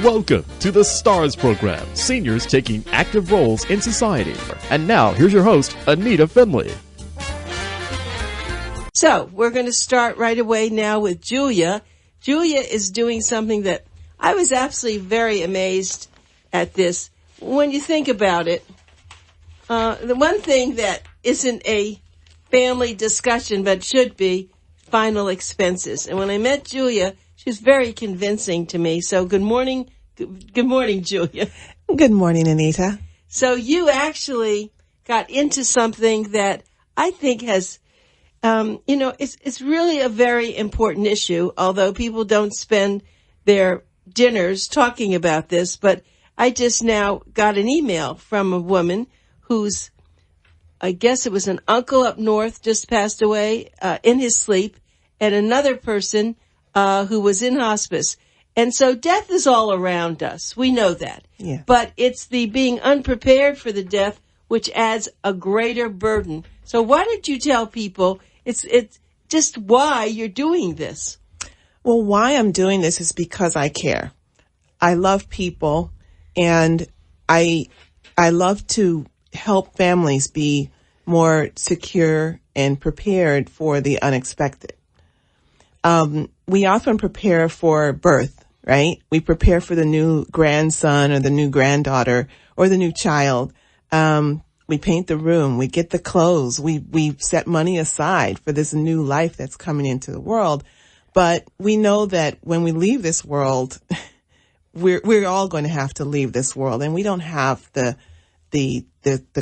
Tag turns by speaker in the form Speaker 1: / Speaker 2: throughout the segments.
Speaker 1: Welcome to the STARS program, seniors taking active roles in society. And now, here's your host, Anita Finley.
Speaker 2: So, we're going to start right away now with Julia. Julia is doing something that I was absolutely very amazed at this. When you think about it, the one thing that isn't a family discussion but should be final expenses. And when I met Julia, she was very convincing to me. So good morning. Good morning, Julia.
Speaker 3: Good morning, Anita.
Speaker 2: So you actually got into something that I think has, it's really a very important issue, although people don't spend their dinners talking about this. But I just now got an email from a woman whose, I guess it was an uncle up north, just passed away in his sleep, and another person who was in hospice. And so death is all around us. We know that.
Speaker 3: Yeah.
Speaker 2: But it's the being unprepared for the death which adds a greater burden. So why don't you tell people it's just why you're doing this?
Speaker 3: Well, why I'm doing this is because I care. I love people, and I love to help families be more secure and prepared for the unexpected. We often prepare for birth, right? We prepare for the new grandson or the new granddaughter or the new child. We paint the room. We get the clothes. We set money aside for this new life that's coming into the world. But we know that when we leave this world, we're all going to have to leave this world, and we don't have the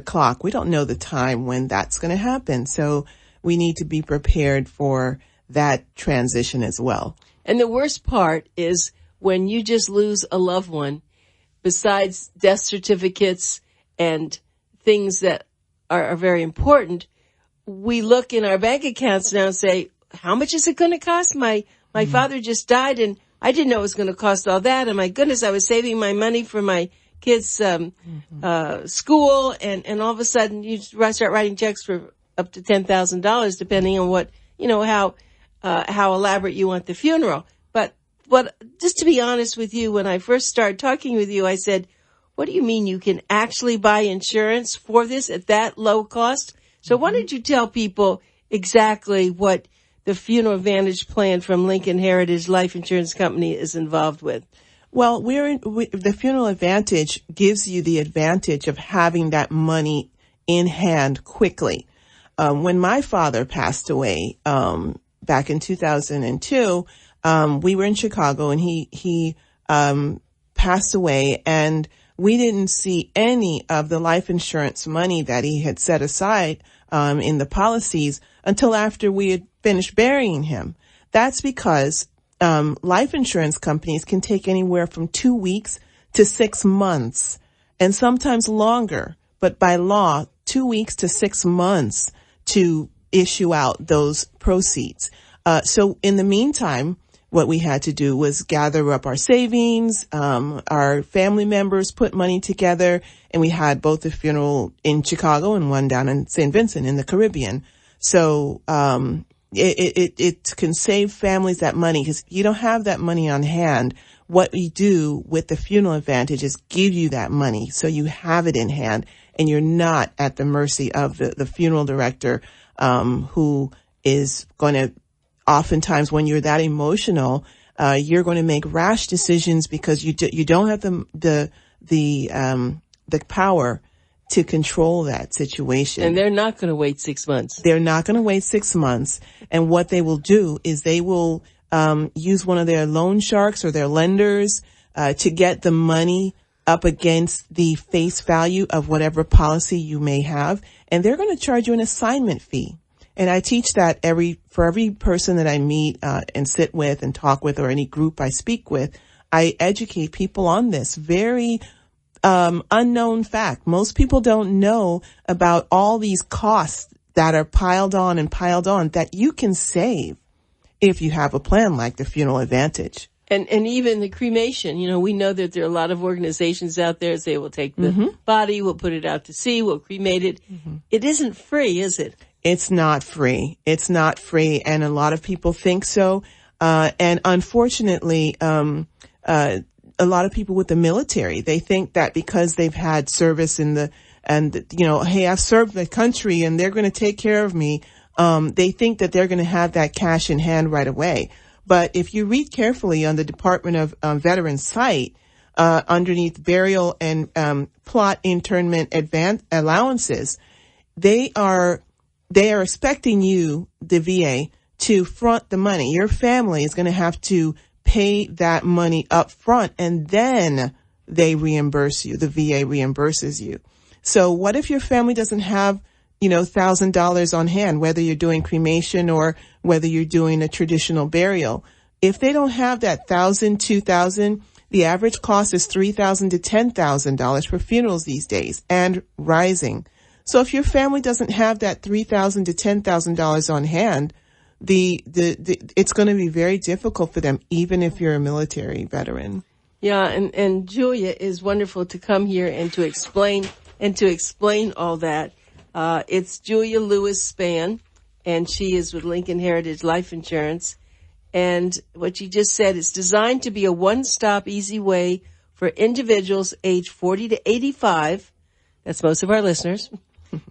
Speaker 3: clock. We don't know the time when that's going to happen. So we need to be prepared for that transition as well.
Speaker 2: And the worst part is when you just lose a loved one, besides death certificates and things that are very important, we look in our bank accounts now and say, how much is it going to cost? My father just died, and I didn't know it was going to cost all that. And my goodness, I was saving my money for my kids' school, and all of a sudden you start writing checks for up to $10,000, depending on what, how elaborate you want the funeral. But just to be honest with you, when I first started talking with you, I said, what do you mean you can actually buy insurance for this at that low cost? So why don't you tell people exactly what the Funeral Vantage plan from Lincoln Heritage Life Insurance Company is involved with?
Speaker 3: Well, the Funeral Advantage gives you the advantage of having that money in hand quickly. When my father passed away back in 2002, we were in Chicago, and he passed away, and we didn't see any of the life insurance money that he had set aside in the policies until after we had finished burying him. That's because life insurance companies can take anywhere from 2 weeks to 6 months, and sometimes longer. But by law, 2 weeks to 6 months to issue out those proceeds. So in the meantime, what we had to do was gather up our savings. Our family members put money together, and we had both a funeral in Chicago and one down in St. Vincent in the Caribbean. So it can save families that money, because you don't have that money on hand. What we do with the Funeral Advantage is give you that money so you have it in hand, and you're not at the mercy of the funeral director, who is going to, oftentimes when you're that emotional, you're going to make rash decisions because you don't have the power to control that situation.
Speaker 2: And they're not going to wait 6 months.
Speaker 3: They're not going to wait 6 months. And what they will do is they will use one of their loan sharks or their lenders to get the money up against the face value of whatever policy you may have. And they're going to charge you an assignment fee. And I teach that for every person that I meet and sit with and talk with, or any group I speak with, I educate people on this very unknown fact. Most people don't know about all these costs that are piled on that you can save if you have a plan like the Funeral Advantage.
Speaker 2: And even the cremation, we know that there are a lot of organizations out there that say we'll take the body, we'll put it out to sea, we'll cremate it. It isn't free, is it?
Speaker 3: It's not free. It's not free. And a lot of people think so. And unfortunately, a a lot of people with the military, they think that because they've had service hey, I've served the country and they're going to take care of me. They think that they're going to have that cash in hand right away. But if you read carefully on the Department of Veterans site, underneath burial and plot internment advance allowances, they are expecting you, the VA, to front the money. Your family is going to have to pay that money up front, and then they reimburse you. The VA reimburses you. So what if your family doesn't have, $1,000 on hand, whether you're doing cremation or whether you're doing a traditional burial? If they don't have that $1,000, $2,000, the average cost is $3,000 to $10,000 for funerals these days, and rising. So if your family doesn't have that $3,000 to $10,000 on hand, it's going to be very difficult for them, even if you're a military veteran.
Speaker 2: Yeah, and Julia is wonderful to come here and to explain all that. It's Julia Lewis Spann, and she is with Lincoln Heritage Life Insurance. And what she just said is designed to be a one-stop, easy way for individuals age 40 to 85, that's most of our listeners,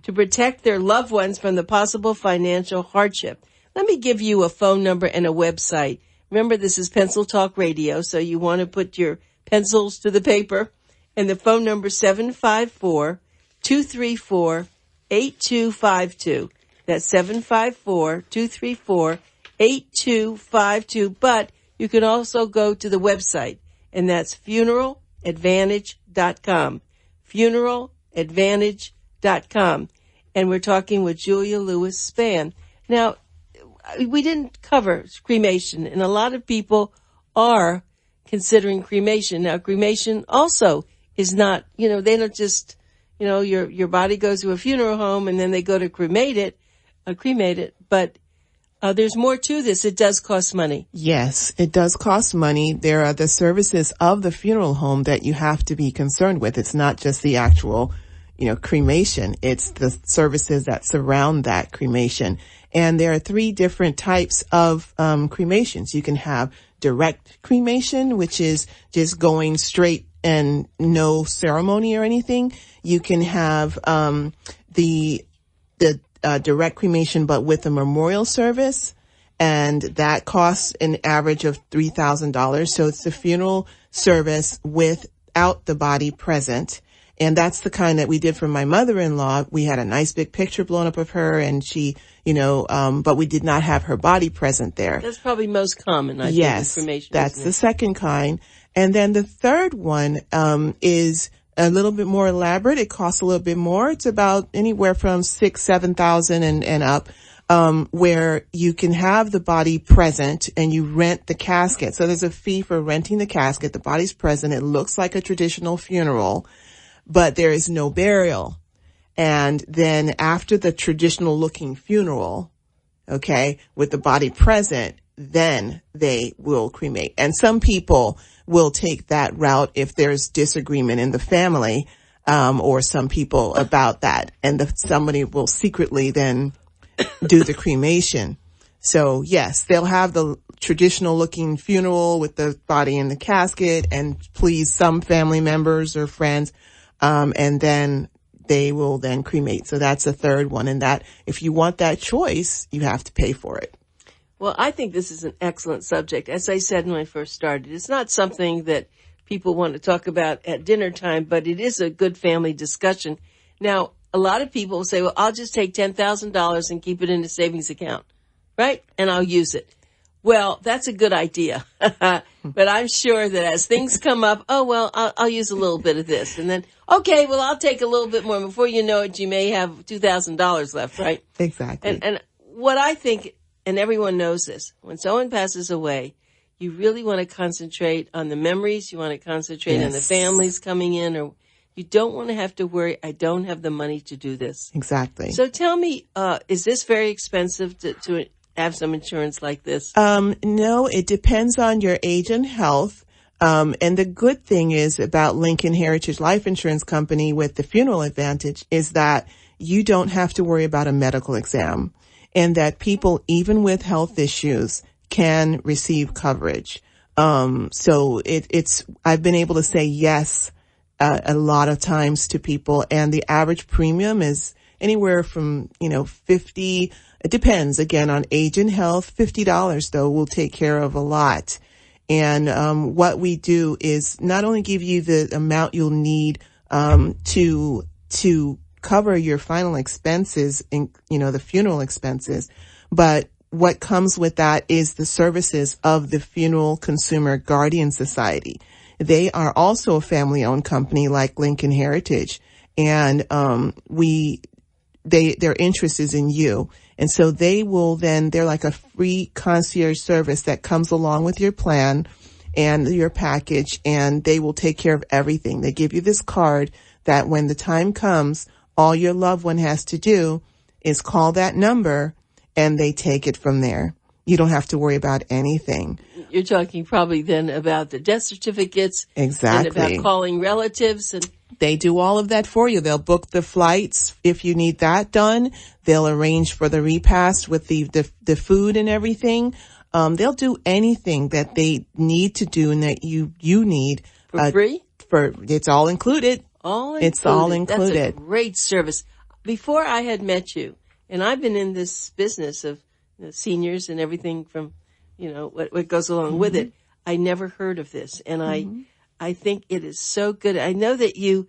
Speaker 2: to protect their loved ones from the possible financial hardship. Let me give you a phone number and a website. Remember, this is Pencil Talk Radio, so you want to put your pencils to the paper. And the phone number is 754-234-8252. That's 754-234-8252. But you can also go to the website, and that's funeraladvantage.com. Funeraladvantage.com. And we're talking with Julia Lewis Spann. Now, we didn't cover cremation, and a lot of people are considering cremation. Now, cremation also is not, they don't just, your body goes to a funeral home and then they go to cremate it, but there's more to this. It does cost money.
Speaker 3: Yes, it does cost money. There are the services of the funeral home that you have to be concerned with. It's not just the actual, cremation. It's the services that surround that cremation. And there are 3 different types of cremations. You can have direct cremation, which is just going straight and no ceremony or anything. You can have the direct cremation, but with a memorial service, and that costs an average of $3,000. So it's the funeral service without the body present. And that's the kind that we did for my mother-in-law. We had a nice big picture blown up of her, and she, but we did not have her body present there.
Speaker 2: That's probably most common, I think.
Speaker 3: Yes, that's the second kind. And then the third one is a little bit more elaborate. It costs a little bit more. It's about anywhere from $6,000-$7,000 and up, where you can have the body present and you rent the casket. So there's a fee for renting the casket. The body's present. It looks like a traditional funeral, but there is no burial. And then after the traditional looking funeral, with the body present, then they will cremate. And some people will take that route if there's disagreement in the family, or some people about that. And somebody will secretly then do the cremation. So yes, they'll have the traditional looking funeral with the body in the casket and please some family members or friends. And then they will then cremate. So that's the third one. And that if you want that choice, you have to pay for it.
Speaker 2: Well, I think this is an excellent subject. As I said when I first started, it's not something that people want to talk about at dinner time, but it is a good family discussion. Now, a lot of people will say, well, I'll just take $10,000 and keep it in a savings account, right? And I'll use it. Well, that's a good idea. But I'm sure that as things come up, I'll use a little bit of this. And then, okay, well, I'll take a little bit more. Before you know it, you may have $2,000 left, right?
Speaker 3: Exactly.
Speaker 2: And what I think, and everyone knows this, when someone passes away, you really want to concentrate on the memories. You want to concentrate on the families coming in, or you don't want to have to worry, I don't have the money to do this.
Speaker 3: Exactly.
Speaker 2: So tell me, is this very expensive to have some insurance like this?
Speaker 3: No, it depends on your age and health. And the good thing is about Lincoln Heritage Life Insurance Company with the Funeral Advantage is that you don't have to worry about a medical exam, and that people, even with health issues, can receive coverage. So I've been able to say yes a lot of times to people, and the average premium is anywhere from, 50, it depends again on age and health. $50 though will take care of a lot. And, what we do is not only give you the amount you'll need, to cover your final expenses and, the funeral expenses, but what comes with that is the services of the Funeral Consumer Guardian Society. They are also a family-owned company like Lincoln Heritage, and their interest is in you. And so they're like a free concierge service that comes along with your plan and your package, and they will take care of everything. They give you this card that when the time comes, all your loved one has to do is call that number, and they take it from there. You don't have to worry about anything.
Speaker 2: You're talking probably then about the death certificates.
Speaker 3: Exactly.
Speaker 2: And about calling relatives. And
Speaker 3: they do all of that for you. They'll book the flights if you need that done. They'll arrange for the repast with the food and everything. They'll do anything that they need to do and that you need.
Speaker 2: For free?
Speaker 3: It's all included. It's all included.
Speaker 2: That's a great service. Before I had met you, and I've been in this business of seniors and everything from, what goes along with it. I never heard of this. And I think it is so good. I know that you,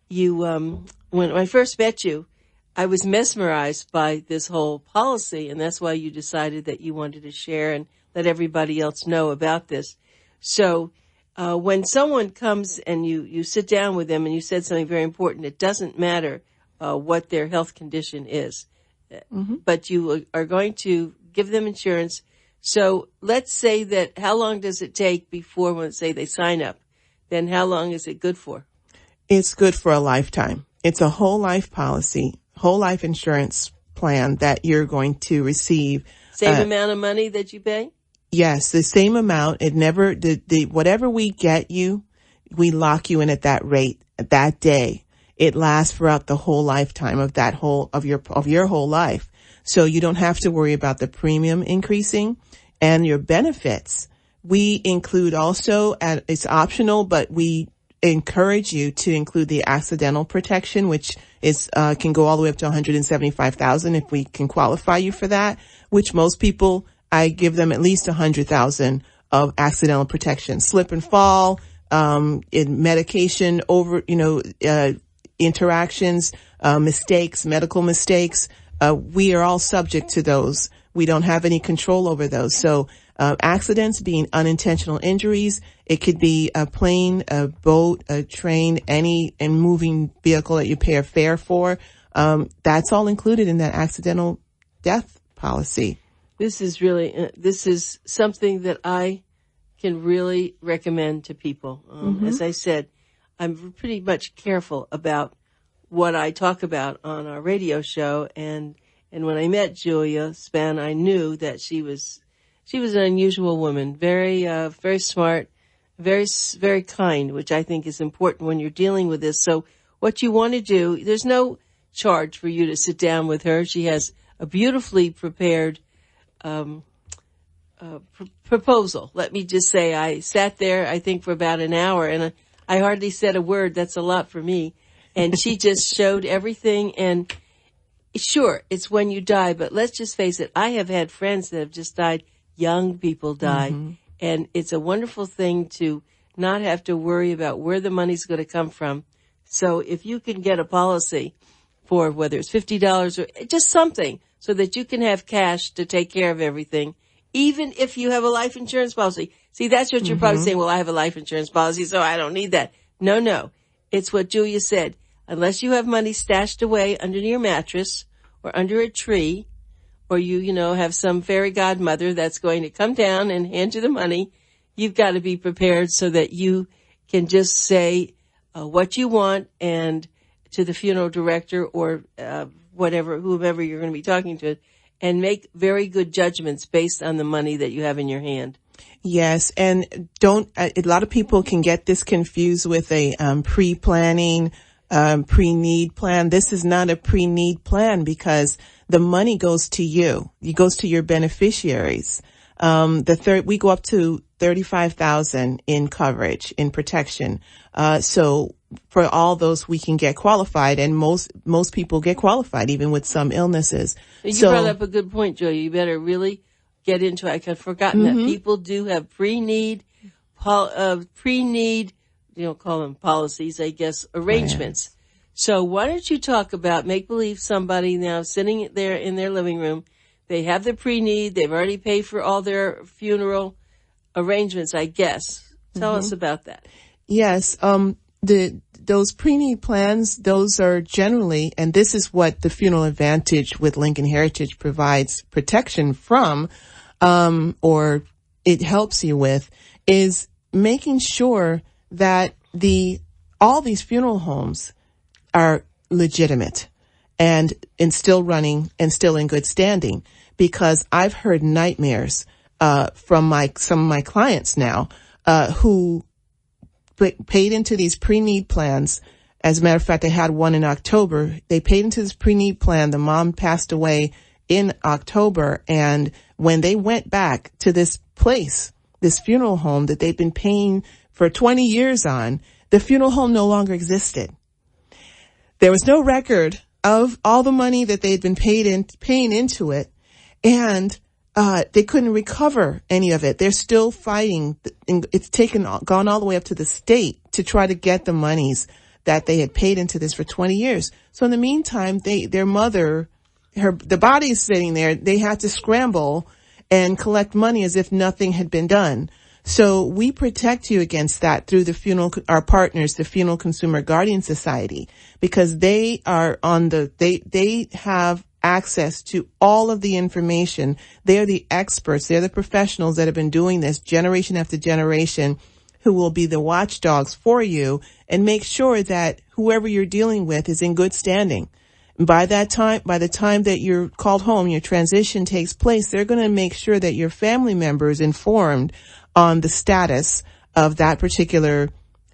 Speaker 2: when I first met you, I was mesmerized by this whole policy. And that's why you decided that you wanted to share and let everybody else know about this. So, when someone comes and you sit down with them and you said something very important, it doesn't matter, what their health condition is. But you are going to give them insurance. So let's say that how long does it take before, let's say they sign up? Then how long is it good for?
Speaker 3: It's good for a lifetime. It's a whole life policy, whole life insurance plan that you're going to receive.
Speaker 2: Same amount of money that you pay?
Speaker 3: Yes, the same amount. It never, whatever we get you, we lock you in at that rate, at that day. It lasts throughout the whole lifetime of your whole life. So you don't have to worry about the premium increasing and your benefits. We include also, it's optional, but we encourage you to include the accidental protection, which is, can go all the way up to $175,000 if we can qualify you for that, which most people, I give them at least $100,000 of accidental protection, slip and fall, in medication over, interactions, mistakes, medical mistakes. We are all subject to those. We don't have any control over those. So, accidents being unintentional injuries, it could be a plane, a boat, a train, any moving vehicle that you pay a fare for. That's all included in that accidental death policy.
Speaker 2: This is something that I can really recommend to people. As I said, I'm pretty much careful about what I talk about on our radio show. And when I met Julia Spann, I knew that she was an unusual woman, very, very smart, very, very kind, which I think is important when you're dealing with this. So what you want to do, there's no charge for you to sit down with her. She has a beautifully prepared proposal. Let me just say, I sat there, I think, for about an hour, and I hardly said a word. That's a lot for me. And she just showed everything. And sure, it's when you die, but let's just face it. I have had friends that have just died. Young people die. And it's a wonderful thing to not have to worry about where the money's going to come from. So if you can get a policy for whether it's $50 or just something so that you can have cash to take care of everything, even if you have a life insurance policy. See, that's what you're probably saying. Well, I have a life insurance policy, so I don't need that. No. It's what Julia said. Unless you have money stashed away under your mattress or under a tree, or you have some fairy godmother that's going to come down and hand you the money, you've got to be prepared so that you can just say what you want and to the funeral director or whomever you're going to be talking to, and make very good judgments based on the money that you have in your hand.
Speaker 3: Yes, and a lot of people can get this confused with a pre-planning, pre-need plan. This is not a pre-need plan because the money goes to you. It goes to your beneficiaries. We go up to 35,000 in coverage, in protection. So for all those, we can get qualified, and most people get qualified, even with some illnesses.
Speaker 2: You brought up a good point, Joy. You better really get into it. I've forgotten that people do have pre-need, you don't call them policies, I guess, arrangements.
Speaker 3: Yes.
Speaker 2: So why don't you talk about, make believe somebody now sitting there in their living room, they have the pre-need, they've already paid for all their funeral arrangements, I guess. Tell us about that.
Speaker 3: Yes. Those pre-need plans, those are generally, and this is what the Funeral Advantage with Lincoln Heritage provides protection from, or it helps you with, is making sure that all these funeral homes are legitimate and still running and still in good standing. Because I've heard nightmares from some of my clients now who paid into these pre-need plans. As a matter of fact, I had one in October. They paid into this pre-need plan. The mom passed away in October. And when they went back to this place, this funeral home that they've been paying for 20 years on, the funeral home no longer existed. There was no record of all the money that they'd been paying into it. And they couldn't recover any of it. They're still fighting. It's gone all the way up to the state to try to get the monies that they had paid into this for 20 years. So in the meantime, their mother, the body is sitting there. They had to scramble and collect money as if nothing had been done. So we protect you against that through our partners, the Funeral Consumer Guardian Society, because they are they have access to all of the information. They're the experts. They're the professionals that have been doing this generation after generation, who will be the watchdogs for you and make sure that whoever you're dealing with is in good standing. By the time that you're called home, your transition takes place, they're going to make sure that your family member is informed on the status of that particular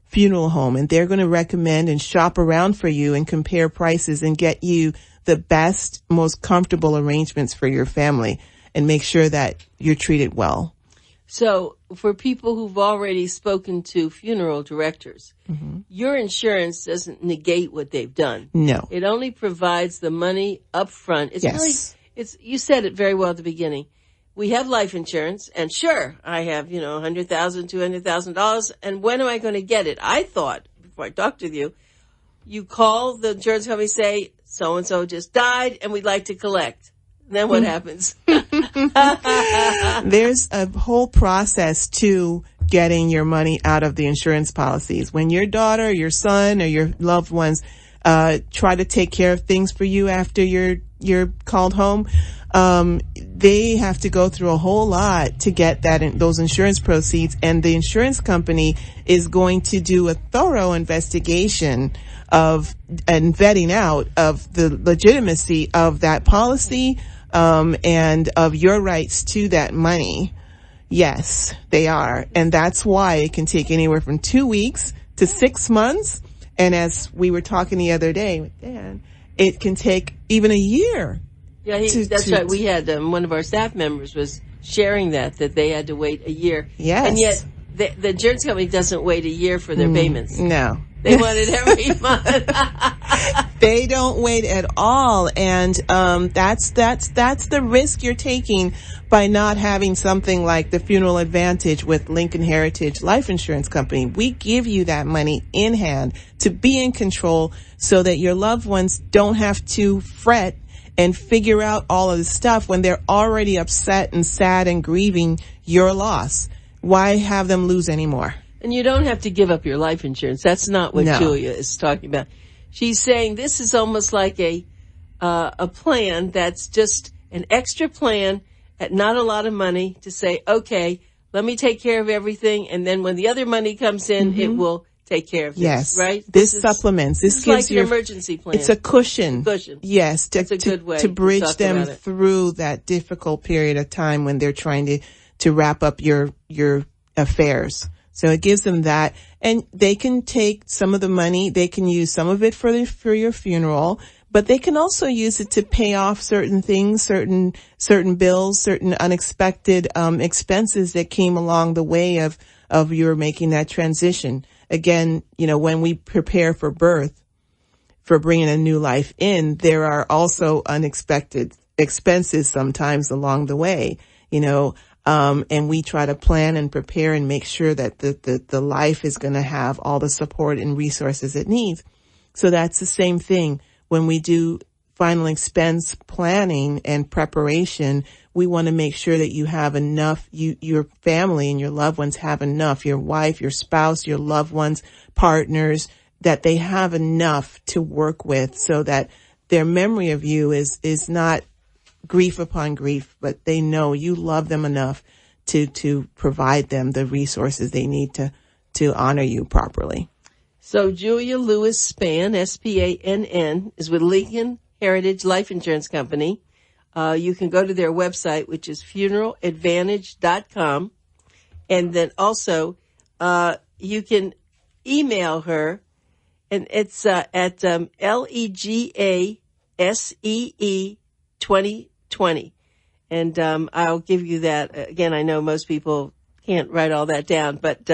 Speaker 3: funeral home. And they're going to recommend and shop around for you and compare prices and get you the best, most comfortable arrangements for your family and make sure that you're treated well.
Speaker 2: So for people who've already spoken to funeral directors, your insurance doesn't negate what they've done.
Speaker 3: No.
Speaker 2: It only provides the money up front. You said it very well at the beginning. We have life insurance, and sure, I have, $100,000, $200,000, and when am I going to get it? I thought, before I talked with you, you call the insurance company, say, so-and-so just died, and we'd like to collect. Then what happens?
Speaker 3: There's a whole process to getting your money out of the insurance policies. When your daughter, your son, or your loved ones try to take care of things for you after you're called home, they have to go through a whole lot to get those insurance proceeds, and the insurance company is going to do a thorough investigation and vetting out of the legitimacy of that policy, and of your rights to that money. Yes, they are. And that's why it can take anywhere from 2 weeks to 6 months. And as we were talking the other day with Dan, it can take even a year.
Speaker 2: Yeah, that's right. We had one of our staff members was sharing that they had to wait a year.
Speaker 3: Yes.
Speaker 2: And yet the insurance company doesn't wait a year for their payments.
Speaker 3: No.
Speaker 2: They want it every month.
Speaker 3: They don't wait at all. And that's the risk you're taking by not having something like the Funeral Advantage with Lincoln Heritage Life Insurance Company. We give you that money in hand to be in control so that your loved ones don't have to fret and figure out all of the stuff when they're already upset and sad and grieving your loss. Why have them lose any more?
Speaker 2: And you don't have to give up your life insurance. That's not what Julia is talking about. She's saying this is almost like a plan that's just an extra plan at not a lot of money to say, okay, let me take care of everything, and then when the other money comes in, it will take care of this.
Speaker 3: Yes,
Speaker 2: right?
Speaker 3: This supplements. This gives
Speaker 2: like an emergency plan.
Speaker 3: It's a cushion. Yes,
Speaker 2: that's a good way
Speaker 3: to bridge them through that difficult period of time when they're trying to wrap up your affairs. So it gives them that, and they can take some of the money. They can use some of it for your funeral, But they can also use it to pay off certain things, certain bills, certain unexpected expenses that came along the way of your making that transition. Again, when we prepare for birth, for bringing a new life in, there are also unexpected expenses sometimes along the way, and we try to plan and prepare and make sure that the life is going to have all the support and resources it needs. So that's the same thing. When we do final expense planning and preparation, we want to make sure that you have enough, your family and your loved ones have enough, your wife, your spouse, your loved ones, partners, that they have enough to work with so that their memory of you is not grief upon grief, but they know you love them enough to provide them the resources they need to honor you properly.
Speaker 2: So Julia Lewis Spann, Spann, is with Lincoln Heritage Life Insurance Company. You can go to their website, which is funeraladvantage.com. And then also, you can email her, and it's at LEGASEE2020. And I'll give you that. Again, I know most people can't write all that down, but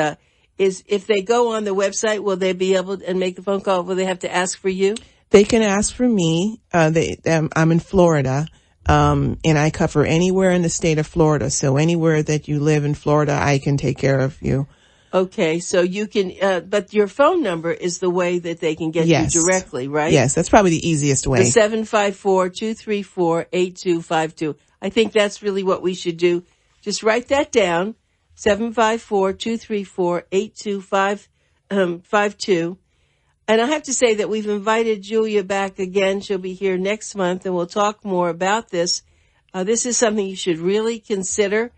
Speaker 2: if they go on the website, will they be able to and make the phone call? Will they have to ask for you?
Speaker 3: They can ask for me. I'm in Florida, and I cover anywhere in the state of Florida. So anywhere that you live in Florida, I can take care of you.
Speaker 2: Okay, so you can, but your phone number is the way that they can get you directly, right?
Speaker 3: Yes, that's probably the easiest way.
Speaker 2: The 754-234-8252. I think that's really what we should do. Just write that down, 754-234-8252. And I have to say that we've invited Julia back again. She'll be here next month, and we'll talk more about this. This is something you should really consider.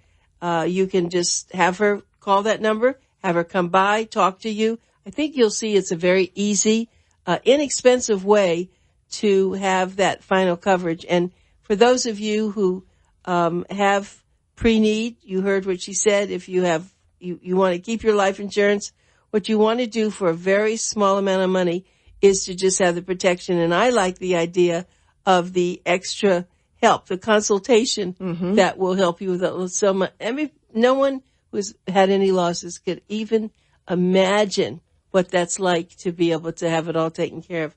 Speaker 2: You can just have her call that number, have her come by, talk to you. I think you'll see it's a very easy, inexpensive way to have that final coverage. And for those of you who have pre-need, you heard what she said. If you have, you want to keep your life insurance, what you want to do for a very small amount of money is to just have the protection. And I like the idea of the extra help, the consultation that will help you with so much. I mean, no one who's had any losses could even imagine what that's like to be able to have it all taken care of.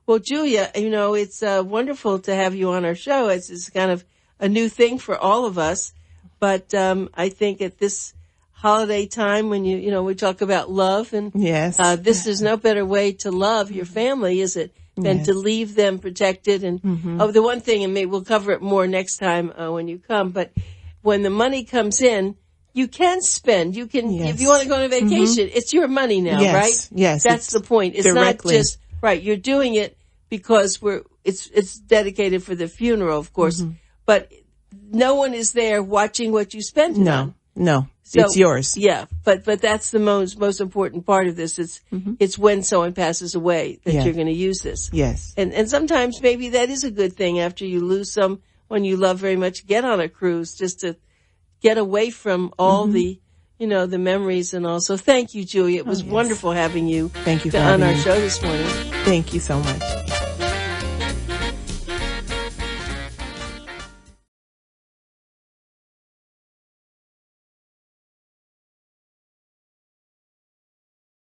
Speaker 2: Well, Julia, it's wonderful to have you on our show. It's kind of a new thing for all of us. But I think at this holiday time when we talk about love, and this is no better way to love your family, is it, than to leave them protected. And the one thing, and maybe we'll cover it more next time when you come, but when the money comes in, you can spend. You can, if you want to go on a vacation, it's your money now, right?
Speaker 3: Yes.
Speaker 2: That's the point. It's directly. Not just, right, you're doing it because it's dedicated for the funeral, of course, but no one is there watching what you spend it on.
Speaker 3: No,
Speaker 2: so,
Speaker 3: it's yours.
Speaker 2: Yeah, but that's the most important part of this. It's when someone passes away that you're going to use this.
Speaker 3: Yes.
Speaker 2: And sometimes maybe that is a good thing after you lose someone you love very much. Get on a cruise just to get away from all the, the memories and all. So thank you, Julia. It was wonderful having you
Speaker 3: Thank you for
Speaker 2: on
Speaker 3: having
Speaker 2: our
Speaker 3: me.
Speaker 2: show this morning.
Speaker 3: Thank you so much.